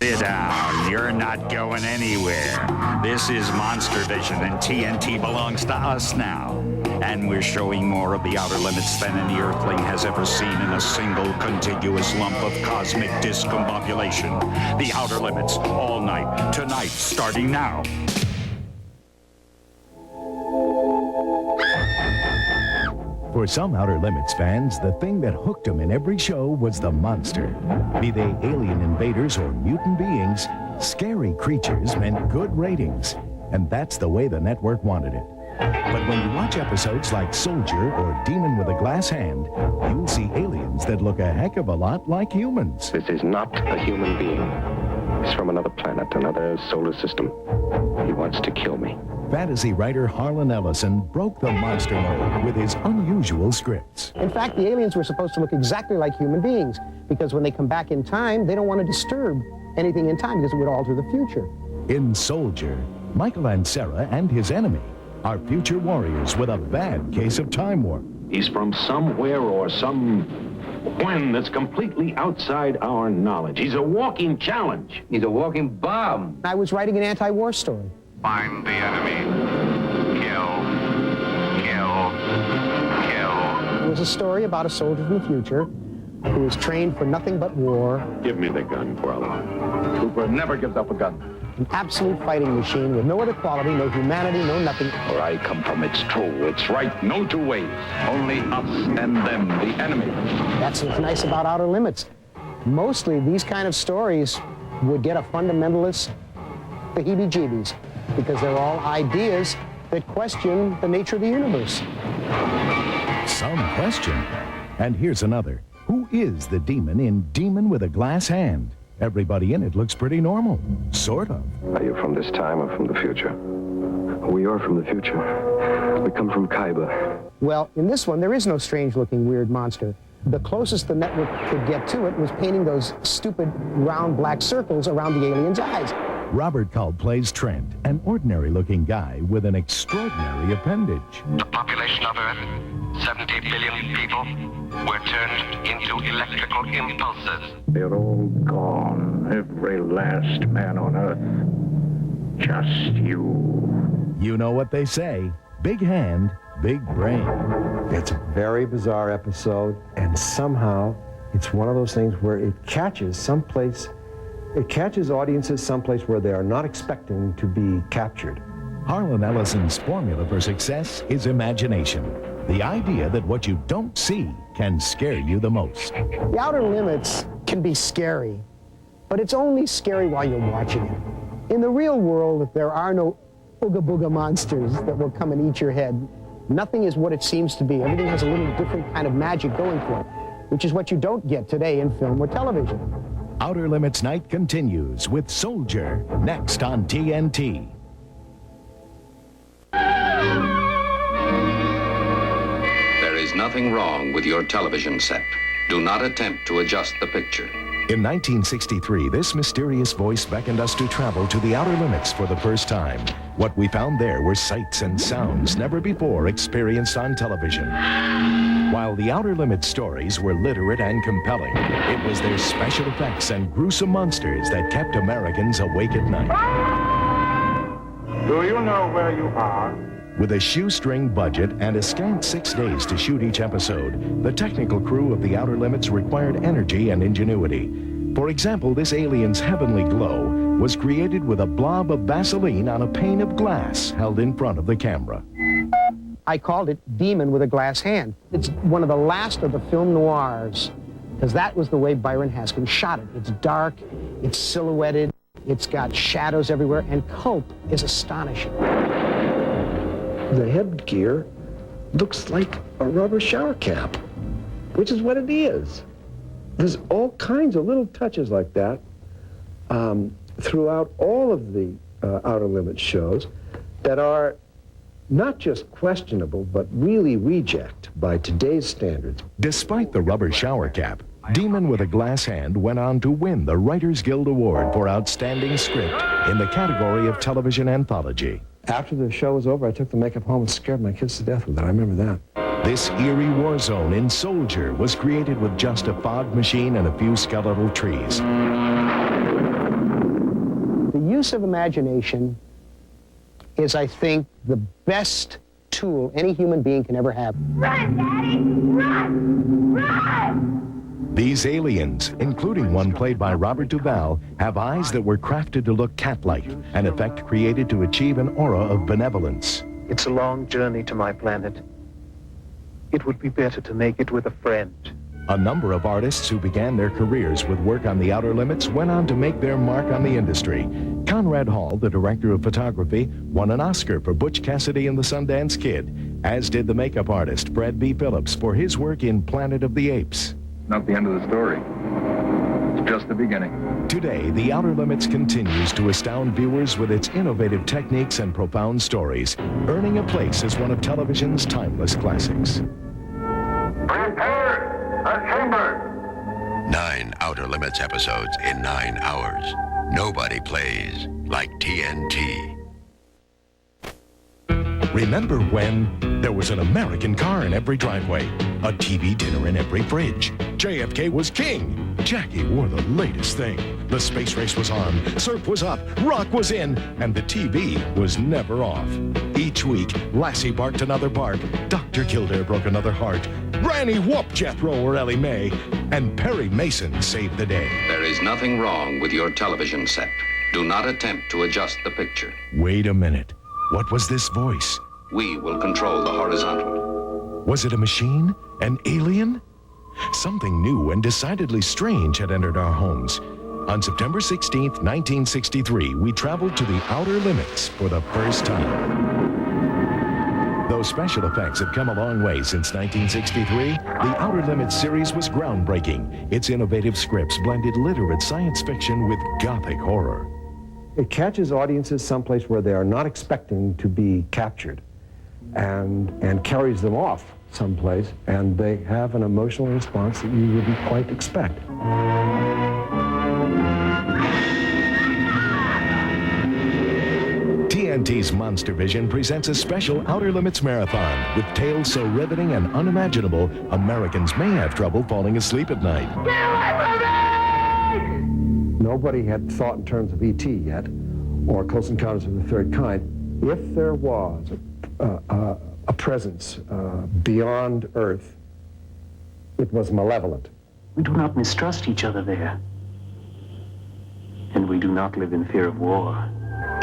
Sit down. You're not going anywhere. This is Monster Vision, and TNT belongs to us now. And we're showing more of the outer limits than any Earthling has ever seen in a single contiguous lump of cosmic discombobulation. The outer limits, all night, tonight, starting now. For some Outer Limits fans, the thing that hooked them in every show was the monster. Be they alien invaders or mutant beings, scary creatures meant good ratings. And that's the way the network wanted it. But when you watch episodes like Soldier or Demon with a Glass Hand, you'll see aliens that look a heck of a lot like humans. This is not a human being. He's from another planet, another solar system. He wants to kill me. Fantasy writer Harlan Ellison broke the monster mold with his unusual scripts. In fact, the aliens were supposed to look exactly like human beings, because when they come back in time, they don't want to disturb anything in time because it would alter the future. In Soldier, Michael Ansara and his enemy are future warriors with a bad case of time warp. He's from somewhere or some when that's completely outside our knowledge. He's a walking challenge. He's a walking bomb. I was writing an anti-war story. Find the enemy. Kill. It was a story about a soldier from the future who was trained for nothing but war. Give me the gun, Corella. Cooper never gives up a gun. An absolute fighting machine with no other quality, no humanity, no nothing. Where I come from, it's true. It's right. No two ways. Only us and them, the enemy. That's what's nice about Outer Limits. Mostly, these kind of stories would get a fundamentalist the heebie-jeebies, because they're all ideas that question the nature of the universe. Some question. And here's another. Who is the demon in Demon with a Glass Hand? Everybody in it looks pretty normal. Sort of. Are you from this time or from the future? We are from the future. We come from Kaiba. Well, in this one, there is no strange-looking weird monster. The closest the network could get to it was painting those stupid round black circles around the alien's eyes. Robert Culp plays Trent, an ordinary-looking guy with an extraordinary appendage. The population of Earth, 70 billion people, were turned into electrical impulses. They're all gone. Every last man on Earth. Just you. You know what they say. Big hand, big brain. It's a very bizarre episode, and somehow it's one of those things where it catches audiences someplace where they are not expecting to be captured. Harlan Ellison's formula for success is imagination. The idea that what you don't see can scare you the most. The Outer Limits can be scary, but it's only scary while you're watching it. In the real world, there are no ooga booga monsters that will come and eat your head. Nothing is what it seems to be. Everything has a little different kind of magic going for it, which is what you don't get today in film or television. Outer Limits Night continues with Soldier next on TNT. There is nothing wrong with your television set. Do not attempt to adjust the picture. In 1963, this mysterious voice beckoned us to travel to the outer limits for the first time. What we found there were sights and sounds never before experienced on television. While the Outer Limits stories were literate and compelling, it was their special effects and gruesome monsters that kept Americans awake at night. Do you know where you are? With a shoestring budget and a scant 6 days to shoot each episode, the technical crew of the Outer Limits required energy and ingenuity. For example, this alien's heavenly glow was created with a blob of Vaseline on a pane of glass held in front of the camera. I called it Demon with a Glass Hand. It's one of the last of the film noirs, because that was the way Byron Haskin shot it. It's dark, it's silhouetted, it's got shadows everywhere, and Culp is astonishing. The headgear looks like a rubber shower cap, which is what it is. There's all kinds of little touches like that throughout all of the Outer Limits shows that are not just questionable, but really reject by today's standards. Despite the rubber shower cap, Demon with a Glass Hand went on to win the Writers Guild Award for Outstanding Script in the category of Television Anthology. After the show was over, I took the makeup home and scared my kids to death with it. I remember that. This eerie war zone in Soldier was created with just a fog machine and a few skeletal trees. use of imagination is, I think, the best tool any human being can ever have. Run, Daddy! Run! Run! These aliens, including one played by Robert Duvall, have eyes that were crafted to look cat-like, an effect created to achieve an aura of benevolence. It's a long journey to my planet. It would be better to make it with a friend. A number of artists who began their careers with work on the Outer Limits went on to make their mark on the industry. Conrad Hall, the director of photography, won an Oscar for Butch Cassidy and the Sundance Kid, as did the makeup artist Fred B. Phillips for his work in Planet of the Apes. Not the end of the story. It's just the beginning. Today, The Outer Limits continues to astound viewers with its innovative techniques and profound stories, earning a place as one of television's timeless classics. Prepare the chamber. 9 Outer Limits episodes in 9 hours. Nobody plays like TNT. Remember when there was an American car in every driveway, a TV dinner in every fridge? JFK was king. Jackie wore the latest thing. The space race was on, surf was up, rock was in, and the TV was never off. Each week, Lassie barked another bark, Dr. Kildare broke another heart, Granny whooped Jethro or Ellie Mae, and Perry Mason saved the day. There is nothing wrong with your television set. Do not attempt to adjust the picture. Wait a minute. What was this voice? We will control the horizontal. Was it a machine? An alien? Something new and decidedly strange had entered our homes. On September 16th, 1963, we traveled to the Outer Limits for the first time. Though special effects had come a long way since 1963, the Outer Limits series was groundbreaking. Its innovative scripts blended literate science fiction with gothic horror. It catches audiences someplace where they are not expecting to be captured and carries them off someplace, and they have an emotional response that you wouldn't quite expect. TNT's Monster Vision presents a special Outer Limits marathon with tales so riveting and unimaginable, Americans may have trouble falling asleep at night. Nobody had thought in terms of E.T. yet, or Close Encounters of the Third Kind. If there was a presence beyond Earth, it was malevolent. We do not mistrust each other there. And we do not live in fear of war.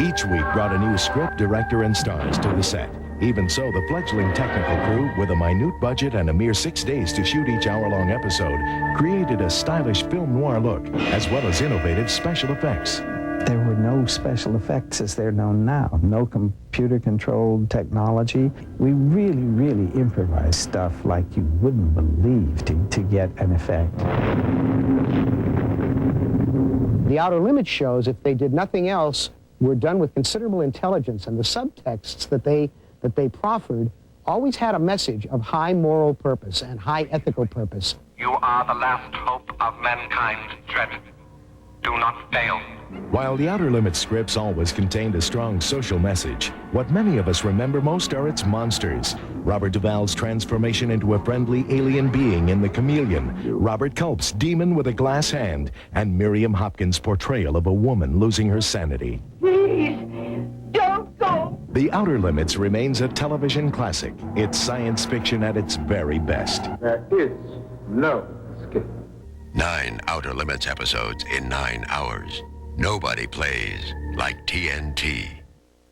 Each week brought a new script, director, and stars to the set. Even so, the fledgling technical crew, with a minute budget and a mere 6 days to shoot each hour-long episode, created a stylish film noir look, as well as innovative special effects. There were no special effects as they're known now, no computer-controlled technology. We really, really improvised stuff like you wouldn't believe to get an effect. The Outer Limits shows, if they did nothing else, were done with considerable intelligence, and the subtexts that they proffered always had a message of high moral purpose and high ethical purpose. You are the last hope of mankind, Dread. Do not fail. While the Outer Limits scripts always contained a strong social message, what many of us remember most are its monsters. Robert Duvall's transformation into a friendly alien being in The Chameleon, Robert Culp's demon with a glass hand, and Miriam Hopkins' portrayal of a woman losing her sanity. Please, don't go. The Outer Limits remains a television classic. It's science fiction at its very best. There is no escape. 9 Outer Limits episodes in 9 hours. Nobody plays like TNT.